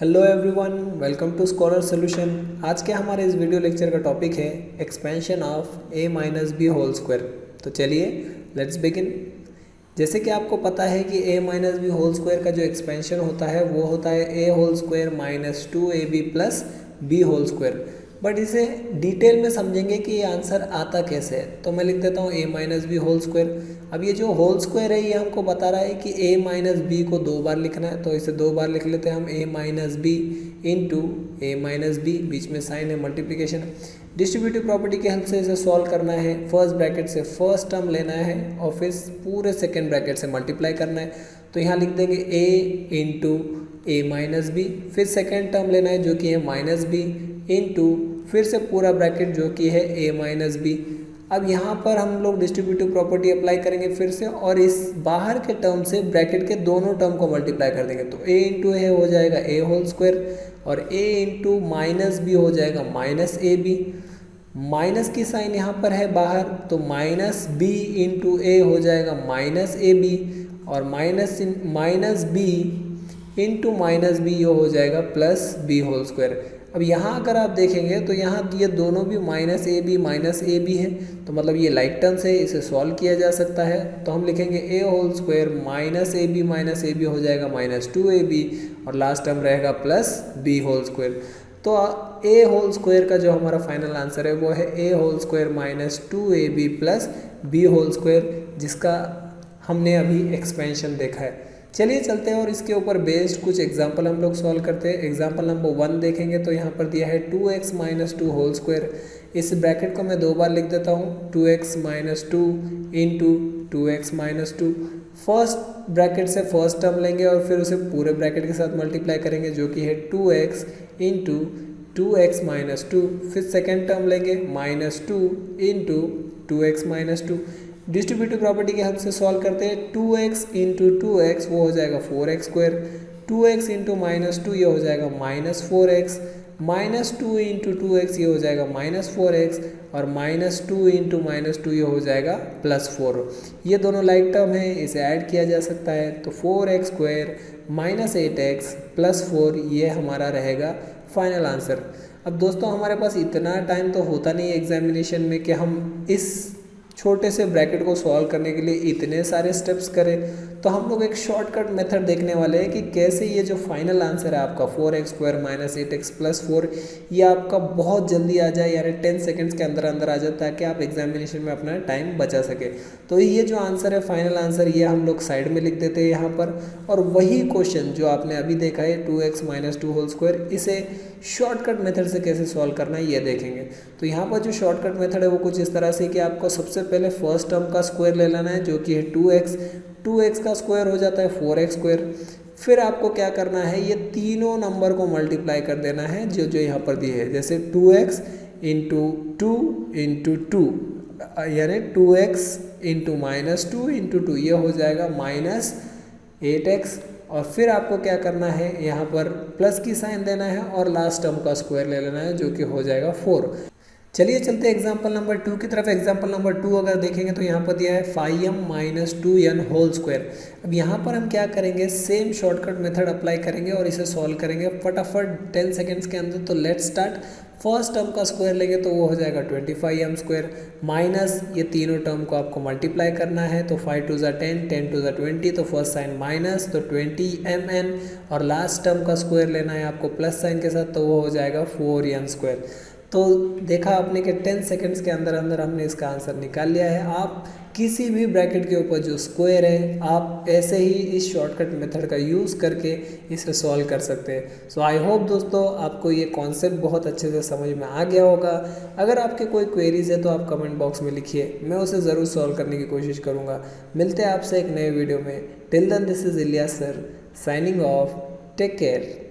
Hello everyone, welcome to scholar solution. आज के हमारे इस वीडियो लेक्चर का टॉपिक है expansion of a minus B whole square. तो चलिए लेट्स बिगिन। जैसे कि आपको पता है कि a minus B whole square का जो एक्सपेंशन होता है वो होता है a whole square minus 2ab plus b whole square. But इसे डिटेल में समझेंगे कि ये आंसर आता कैसे है, तो मैं लिख देता हूँ a minus B whole square. अब ये जो होल स्क्वायर है ये हमको बता रहा है कि a माइनस बी को दो बार लिखना है, तो इसे दो बार लिख लेते हैं हम a minus B into A minus B, बीच में साइन है मल्टीप्लिकेशन। डिस्ट्रीब्यूटिव प्रॉपर्टी की हेल्प से इसे सॉल्व करना है। फर्स्ट ब्रैकेट से फर्स्ट टर्म लेना है और फिर पूरे सेकेंड ब्रैकेट से मल्टीप्लाई करना है। तो यहाँ लिख देंगे a into A minus B, फिर सेकेंड टर्म लेना है जो कि है माइनस बी इंटू फिर से पूरा ब्रैकेट जो कि है a माइनस बी। अब यहाँ पर हम लोग डिस्ट्रीब्यूटिव प्रॉपर्टी अप्लाई करेंगे फिर से, और इस बाहर के टर्म से ब्रैकेट के दोनों टर्म को मल्टीप्लाई कर देंगे। तो a इंटू ए हो जाएगा a होल स्क्वायर और a इंटू माइनस बी हो जाएगा माइनस ए बी। माइनस की साइन यहाँ पर है बाहर, तो माइनस बी इंटू ए हो जाएगा माइनस ए बी, और minus B into minus B ये हो जाएगा प्लस बी होल स्क्वायर। अब यहाँ अगर आप देखेंगे तो यहाँ ये दोनों भी माइनस ए बी है, तो मतलब ये लाइक टर्म्स है, इसे सॉल्व किया जा सकता है। तो हम लिखेंगे A whole square minus A B हो जाएगा माइनस 2ab, और लास्ट टर्म रहेगा प्लस बी होल स्क्वायर। तो ए होल स्क्वायर का जो हमारा फाइनल आंसर है वो है A whole square minus 2ab plus B whole square, जिसका हमने अभी एक्सपेंशन देखा है। चलिए चलते हैं और इसके ऊपर बेस्ड कुछ एग्जाम्पल हम लोग सॉल्व करते हैं। एग्जाम्पल नंबर 1 देखेंगे तो यहाँ पर दिया है 2x माइनस 2 होल स्क्वायर। इस ब्रैकेट को मैं दो बार लिख देता हूँ, 2x minus 2 into 2x minus 2। First bracket से फर्स्ट टर्म लेंगे और फिर उसे पूरे ब्रैकेट के साथ मल्टीप्लाई करेंगे जो कि है 2x इंटू 2x माइनस 2। फिर सेकेंड टर्म लेंगे minus 2 into 2x minus 2। Distributive property की हेल्प से सॉल्व करते हैं। 2x इंटू 2x वो हो जाएगा 4x square, 2x into minus 2 ये हो जाएगा minus 4x, minus 2 into 2x ये हो जाएगा माइनस 4x, और माइनस 2 इंटू माइनस 2 ये हो जाएगा प्लस 4। ये दोनों लाइक टर्म है, इसे ऐड किया जा सकता है। तो 4x square minus 8x plus 4 ये हमारा रहेगा फाइनल आंसर। अब दोस्तों हमारे पास इतना टाइम तो होता नहीं है एग्जामिनेशन में कि हम इस छोटे से ब्रैकेट को सॉल्व करने के लिए इतने सारे स्टेप्स करें। तो हम लोग एक शॉर्टकट मेथड देखने वाले हैं कि कैसे ये जो फाइनल आंसर है आपका 4x square minus 8x plus 4 ये आपका बहुत जल्दी आ जाए, यानी 10 सेकंड्स के अंदर अंदर आ जाए, ताकि आप एग्जामिनेशन में अपना टाइम बचा सके। तो ये जो आंसर है फाइनल आंसर ये हम लोग साइड में लिख देते हैं यहाँ पर, और वही क्वेश्चन जो आपने अभी देखा है 2x माइनस 2 होल स्क्वायर, इसे शॉर्टकट मेथड से कैसे सॉल्व करना है ये देखेंगे। तो यहाँ पर जो शॉर्टकट मेथड है वो कुछ इस तरह से कि आपको सबसे पहले फर्स्ट टर्म का स्क्वायर ले लेना है जो कि है 2x का स्क्वायर हो जाता है 4x स्क्वायर। फिर आपको क्या करना है, ये तीनों नंबर को मल्टीप्लाई कर देना है जो जो यहाँ पर दिए है, जैसे 2x इंटू 2 इंटू 2, यानी 2x इंटू माइनस 2 इंटू 2 ये हो जाएगा माइनस 8x। और फिर आपको क्या करना है, यहाँ पर प्लस की साइन देना है और लास्ट टर्म का स्क्वायर ले लेना है जो कि हो जाएगा 4। चलिए चलते हैं एग्जाम्पल नंबर 2 की तरफ। एग्जाम्पल नंबर 2 अगर देखेंगे तो यहाँ पर दिया है 5m minus 2n whole square. अब यहाँ पर हम क्या करेंगे, सेम शॉर्टकट मेथड अप्लाई करेंगे और इसे सॉल्व करेंगे फटाफट 10 सेकेंड्स के अंदर। तो लेट्स स्टार्ट। फर्स्ट टर्म का स्क्वायर लेंगे तो वो हो जाएगा 25m स्क्वायर, माइनस ये तीनों टर्म को आपको मल्टीप्लाई करना है। तो 5 टू ज़ा 10, 10 टू ज़ा 20, तो फर्स्ट साइन माइनस तो 20mn, और लास्ट टर्म का स्क्वायर लेना है आपको प्लस साइन के साथ, तो वो हो जाएगा 4n स्क्वायर। तो देखा आपने कि 10 सेकंड्स के अंदर अंदर हमने इसका आंसर निकाल लिया है। आप किसी भी ब्रैकेट के ऊपर जो स्क्वायर है आप ऐसे ही इस शॉर्टकट मेथड का यूज़ करके इसे सॉल्व कर सकते हैं। सो आई होप दोस्तों आपको ये कॉन्सेप्ट बहुत अच्छे से समझ में आ गया होगा। अगर आपके कोई क्वेरीज है तो आप कमेंट बॉक्स में लिखिए, मैं उसे ज़रूर सॉल्व करने की कोशिश करूँगा। मिलते हैं आपसे एक नए वीडियो में। Till then this is Ilyas sir signing off. Take care.